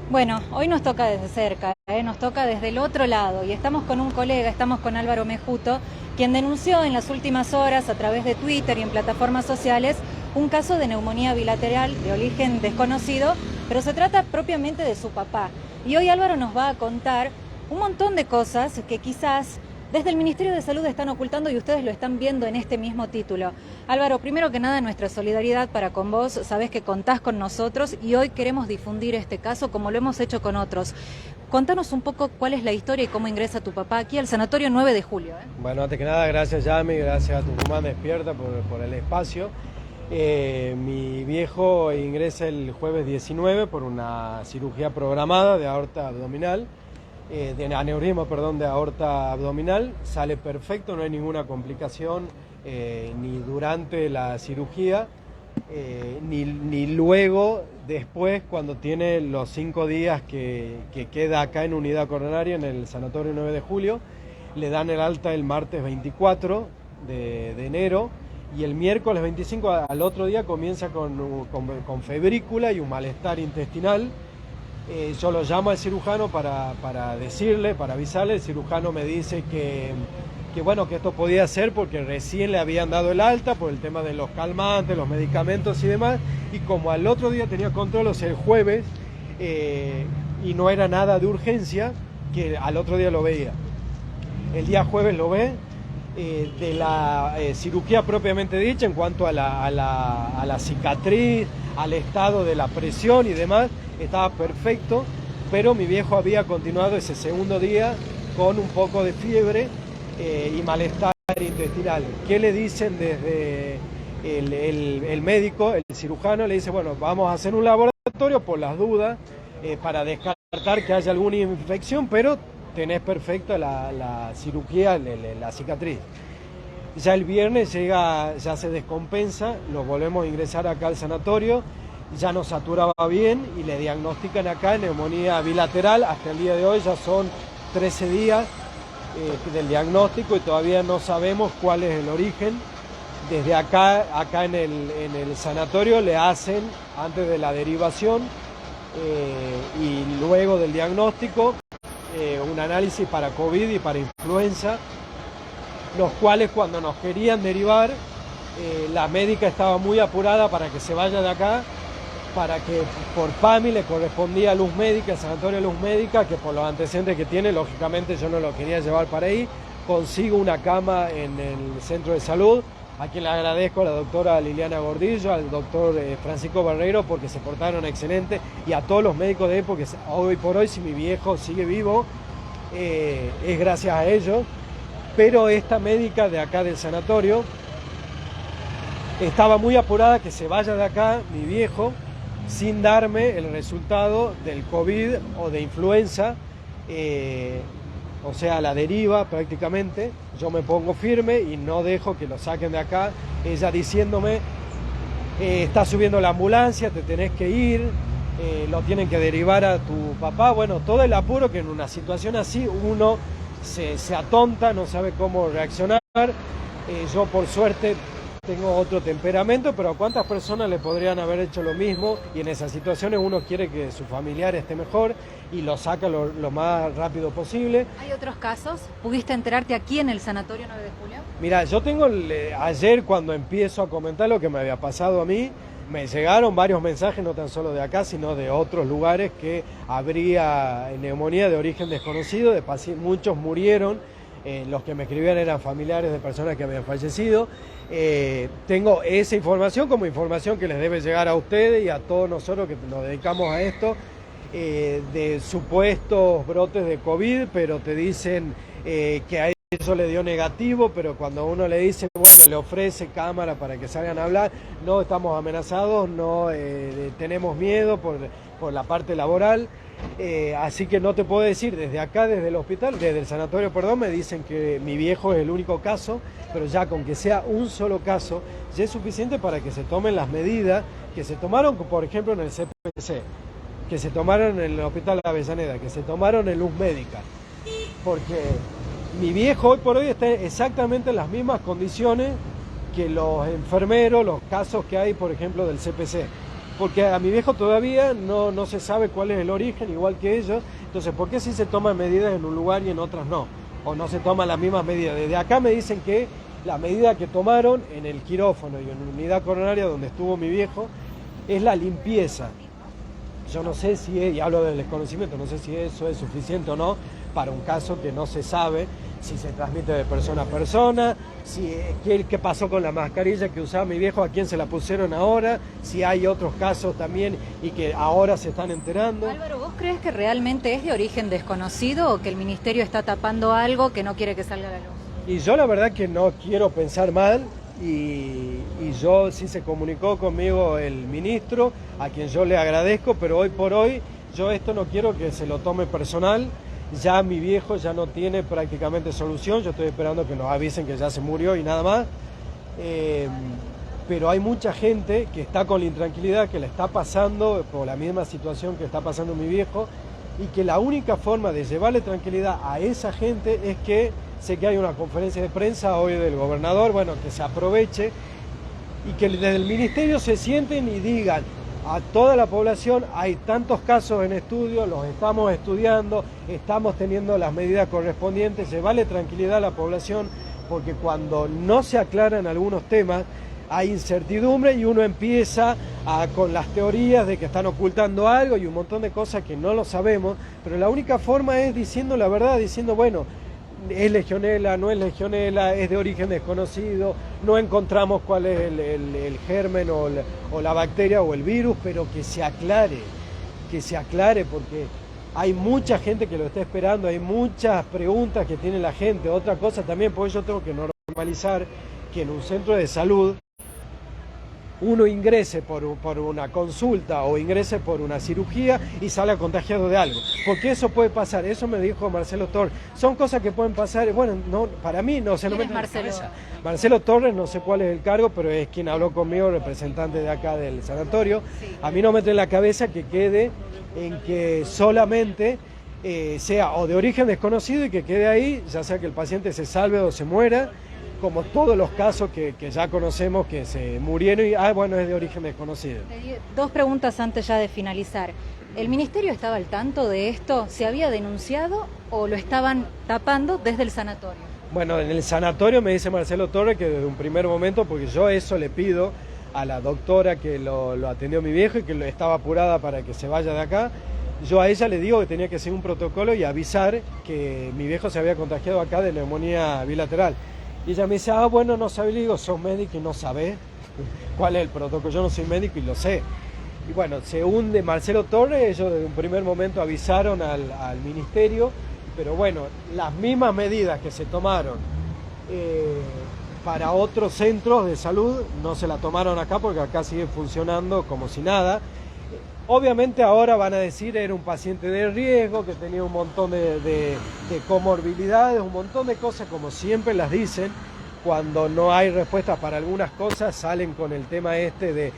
Bueno, hoy nos toca desde cerca, nos toca desde el otro lado y estamos con un colega, estamos con Álvaro Mejuto, quien denunció en las últimas horas a través de Twitter y en plataformas sociales un caso de neumonía bilateral de origen desconocido, pero se trata propiamente de su papá. Y hoy Álvaro nos va a contar un montón de cosas que quizás desde el Ministerio de Salud están ocultando y ustedes lo están viendo en este mismo título. Álvaro, primero que nada, nuestra solidaridad para con vos. Sabés que contás con nosotros y hoy queremos difundir este caso como lo hemos hecho con otros. Contanos un poco cuál es la historia y cómo ingresa tu papá aquí al Sanatorio 9 de Julio. Bueno, antes que nada, gracias Yami, gracias a Tucumán Despierta por el espacio. Mi viejo ingresa el jueves 19 por una cirugía programada de aorta abdominal. De aneurisma, de aorta abdominal, sale perfecto, no hay ninguna complicación ni durante la cirugía, ni luego, después, cuando tiene los 5 días que queda acá en unidad coronaria en el Sanatorio 9 de Julio, le dan el alta el martes 24 de enero y el miércoles 25 al otro día comienza con febrícula y un malestar intestinal. Yo lo llamo al cirujano para decirle, para avisarle. El cirujano me dice que esto podía ser porque recién le habían dado el alta por el tema de los calmantes, los medicamentos y demás, y como al otro día tenía control, o sea, el jueves, y no era nada de urgencia, que al otro día lo veía. El día jueves lo ve. De la cirugía propiamente dicha, en cuanto a la cicatriz, al estado de la presión y demás, estaba perfecto, pero mi viejo había continuado ese segundo día con un poco de fiebre y malestar intestinal. ¿Qué le dicen desde el médico, el cirujano? Le dice, bueno, vamos a hacer un laboratorio por las dudas para descartar que haya alguna infección, pero tenés perfecta la cirugía, la cicatriz. Ya el viernes llega, ya se descompensa, lo volvemos a ingresar acá al sanatorio, ya nos saturaba bien y le diagnostican acá neumonía bilateral. Hasta el día de hoy ya son 13 días del diagnóstico y todavía no sabemos cuál es el origen. Desde acá en el sanatorio le hacen, antes de la derivación y luego del diagnóstico, un análisis para COVID y para influenza, los cuales cuando nos querían derivar, la médica estaba muy apurada para que se vaya de acá, para que por PAMI le correspondía a Luz Médica, el Sanatorio Luz Médica, que por los antecedentes que tiene, lógicamente yo no lo quería llevar para ahí. Consigo una cama en el centro de salud, a quien le agradezco a la doctora Liliana Gordillo, al doctor Francisco Barreiro, porque se portaron excelente, y a todos los médicos de ahí, porque hoy por hoy, si mi viejo sigue vivo, es gracias a ellos. Pero esta médica de acá del sanatorio estaba muy apurada que se vaya de acá mi viejo sin darme el resultado del COVID o de influenza, o sea, la deriva prácticamente. Yo me pongo firme y no dejo que lo saquen de acá, ella diciéndome, está subiendo la ambulancia, te tenés que ir, lo tienen que derivar a tu papá. Bueno, todo el apuro, que en una situación así uno se atonta, no sabe cómo reaccionar. Yo por suerte tengo otro temperamento, pero ¿a cuántas personas le podrían haber hecho lo mismo? Y en esas situaciones uno quiere que su familiar esté mejor y lo saca lo más rápido posible. ¿Hay otros casos? ¿Pudiste enterarte aquí en el Sanatorio 9 de Julio? Mira, yo tengo ayer, cuando empiezo a comentar lo que me había pasado a mí, me llegaron varios mensajes, no tan solo de acá, sino de otros lugares, que habría neumonía de origen desconocido, muchos murieron, los que me escribían eran familiares de personas que habían fallecido. Tengo esa información como información que les debe llegar a ustedes y a todos nosotros que nos dedicamos a esto, de supuestos brotes de COVID, pero te dicen que a eso le dio negativo, pero cuando uno le dice, bueno, le ofrece cámara para que salgan a hablar, no estamos amenazados, no tenemos miedo por la parte laboral, así que no te puedo decir. Desde acá, desde el hospital, desde el sanatorio, me dicen que mi viejo es el único caso, pero ya con que sea un solo caso, ya es suficiente para que se tomen las medidas que se tomaron, por ejemplo, en el CPC, que se tomaron en el Hospital Avellaneda, que se tomaron en Luz Médica, porque mi viejo hoy por hoy está exactamente en las mismas condiciones que los enfermeros, los casos que hay, por ejemplo, del CPC. porque a mi viejo todavía no se sabe cuál es el origen, igual que ellos. Entonces, ¿por qué si se toman medidas en un lugar y en otras no? O no se toman las mismas medidas. Desde acá me dicen que la medida que tomaron en el quirófano y en la unidad coronaria donde estuvo mi viejo es la limpieza. Yo no sé si es, y hablo del desconocimiento, no sé si eso es suficiente o no para un caso que no se sabe si se transmite de persona a persona, qué pasó con la mascarilla que usaba mi viejo, a quién se la pusieron ahora, si hay otros casos también y que ahora se están enterando. Álvaro, ¿vos crees que realmente es de origen desconocido o que el ministerio está tapando algo que no quiere que salga a la luz? Y yo la verdad que no quiero pensar mal, y yo sí se comunicó conmigo el ministro, a quien yo le agradezco, pero hoy por hoy yo esto no quiero que se lo tome personal. Ya mi viejo ya no tiene prácticamente solución, yo estoy esperando que nos avisen que ya se murió y nada más. Pero hay mucha gente que está con la intranquilidad, que le está pasando por la misma situación que está pasando mi viejo, y que la única forma de llevarle tranquilidad a esa gente es que, sé que hay una conferencia de prensa hoy del gobernador, bueno, que se aproveche y que desde el ministerio se sienten y digan a toda la población: hay tantos casos en estudio, los estamos estudiando, estamos teniendo las medidas correspondientes, llevarle tranquilidad a la población, porque cuando no se aclaran algunos temas hay incertidumbre y uno empieza con las teorías de que están ocultando algo y un montón de cosas que no lo sabemos, pero la única forma es diciendo la verdad, diciendo, bueno, es legionela, no es legionela, es de origen desconocido, no encontramos cuál es el germen o la bacteria o el virus, pero que se aclare, porque hay mucha gente que lo está esperando, hay muchas preguntas que tiene la gente. Otra cosa también, porque yo tengo que normalizar que en un centro de salud uno ingrese por una consulta o ingrese por una cirugía y salga contagiado de algo, porque eso puede pasar. Eso me dijo Marcelo Torres, son cosas que pueden pasar. Bueno, no, para mí no se lo mete en la cabeza. Marcelo Torres, no sé cuál es el cargo, pero es quien habló conmigo, representante de acá del sanatorio. A mí no me mete en la cabeza que quede en que solamente sea o de origen desconocido y que quede ahí, ya sea que el paciente se salve o se muera, como todos los casos que ya conocemos que se murieron y, bueno, es de origen desconocido. Dos preguntas antes ya de finalizar. ¿El ministerio estaba al tanto de esto? ¿Se había denunciado o lo estaban tapando desde el sanatorio? Bueno, en el sanatorio me dice Marcelo Torres que desde un primer momento, porque yo eso le pido a la doctora que lo atendió mi viejo y que estaba apurada para que se vaya de acá, yo a ella le digo que tenía que seguir un protocolo y avisar que mi viejo se había contagiado acá de neumonía bilateral. Y ella me dice, bueno, no sabés, le digo, sos médico y no sabés cuál es el protocolo, yo no soy médico y lo sé. Y bueno, según de Marcelo Torres, ellos desde un primer momento avisaron al ministerio, pero bueno, las mismas medidas que se tomaron para otros centros de salud no se la tomaron acá, porque acá sigue funcionando como si nada. Obviamente ahora van a decir era un paciente de riesgo, que tenía un montón de comorbilidades, un montón de cosas, como siempre las dicen. Cuando no hay respuestas para algunas cosas, salen con el tema de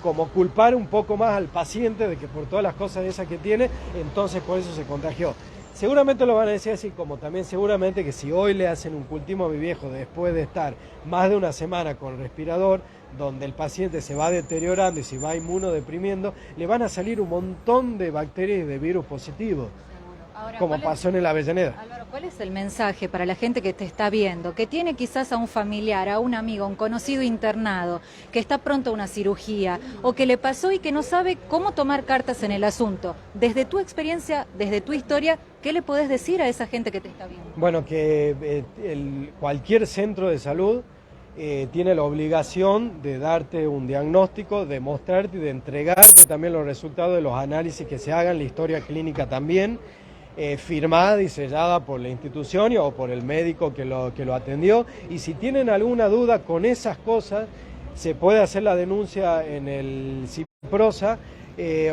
como culpar un poco más al paciente de que por todas las cosas esas que tiene, entonces por eso se contagió. Seguramente lo van a decir así, como también seguramente que si hoy le hacen un cultivo a mi viejo después de estar más de una semana con respirador, donde el paciente se va deteriorando y se va inmunodeprimiendo, le van a salir un montón de bacterias y de virus positivos. Ahora, como pasó en el Avellaneda. Álvaro, ¿cuál es el mensaje para la gente que te está viendo, que tiene quizás a un familiar, a un amigo, a un conocido internado, que está pronto a una cirugía, o que le pasó y que no sabe cómo tomar cartas en el asunto? Desde tu experiencia, desde tu historia, ¿qué le podés decir a esa gente que te está viendo? Bueno, que cualquier centro de salud tiene la obligación de darte un diagnóstico, de mostrarte y de entregarte también los resultados de los análisis que se hagan, la historia clínica también, firmada y sellada por la institución o por el médico que lo atendió. Y si tienen alguna duda con esas cosas, se puede hacer la denuncia en el CIPROSA,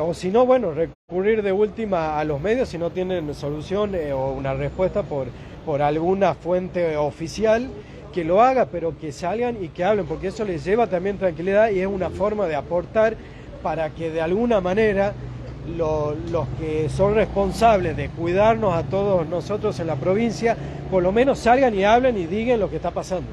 o si no, bueno, recurrir de última a los medios si no tienen solución o una respuesta por alguna fuente oficial, que lo haga, pero que salgan y que hablen, porque eso les lleva también tranquilidad y es una forma de aportar para que de alguna manera los que son responsables de cuidarnos a todos nosotros en la provincia, por lo menos salgan y hablen y digan lo que está pasando.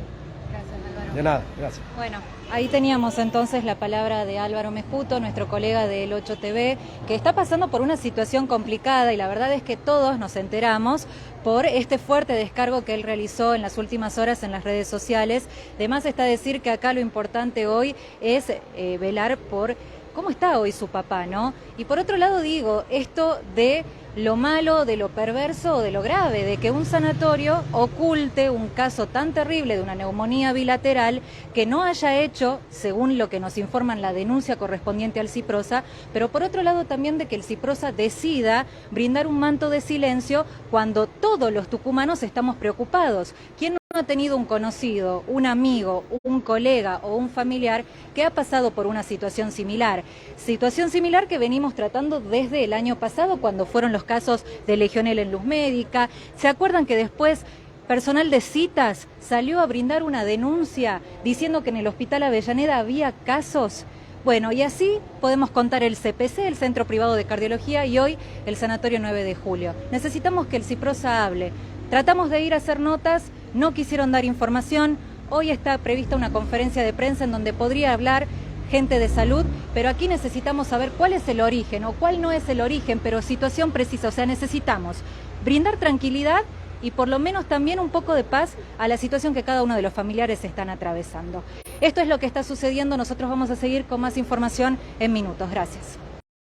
Gracias, Álvaro. De nada, gracias. Bueno, ahí teníamos entonces la palabra de Álvaro Mejuto, nuestro colega del 8TV, que está pasando por una situación complicada y la verdad es que todos nos enteramos por este fuerte descargo que él realizó en las últimas horas en las redes sociales. Además está decir que acá lo importante hoy es velar por cómo está hoy su papá, ¿no? Y por otro lado digo, esto de lo malo, de lo perverso o de lo grave, de que un sanatorio oculte un caso tan terrible de una neumonía bilateral que no haya hecho, según lo que nos informan, la denuncia correspondiente al Ciprosa, pero por otro lado también de que el Ciprosa decida brindar un manto de silencio cuando todos los tucumanos estamos preocupados. ¿Quién no ha tenido un conocido, un amigo, un colega o un familiar que ha pasado por una situación similar? Situación similar que venimos tratando desde el año pasado cuando fueron los casos de Legionela en Luz Médica. ¿Se acuerdan que después personal de citas salió a brindar una denuncia diciendo que en el Hospital Avellaneda había casos? Bueno, y así podemos contar el CPC, el Centro Privado de Cardiología, y hoy el Sanatorio 9 de Julio. Necesitamos que el Ciprosa hable. Tratamos de ir a hacer notas, no quisieron dar información. Hoy está prevista una conferencia de prensa en donde podría hablar gente de salud, pero aquí necesitamos saber cuál es el origen o cuál no es el origen, pero situación precisa. O sea, necesitamos brindar tranquilidad y por lo menos también un poco de paz a la situación que cada uno de los familiares están atravesando. Esto es lo que está sucediendo. Nosotros vamos a seguir con más información en minutos. Gracias.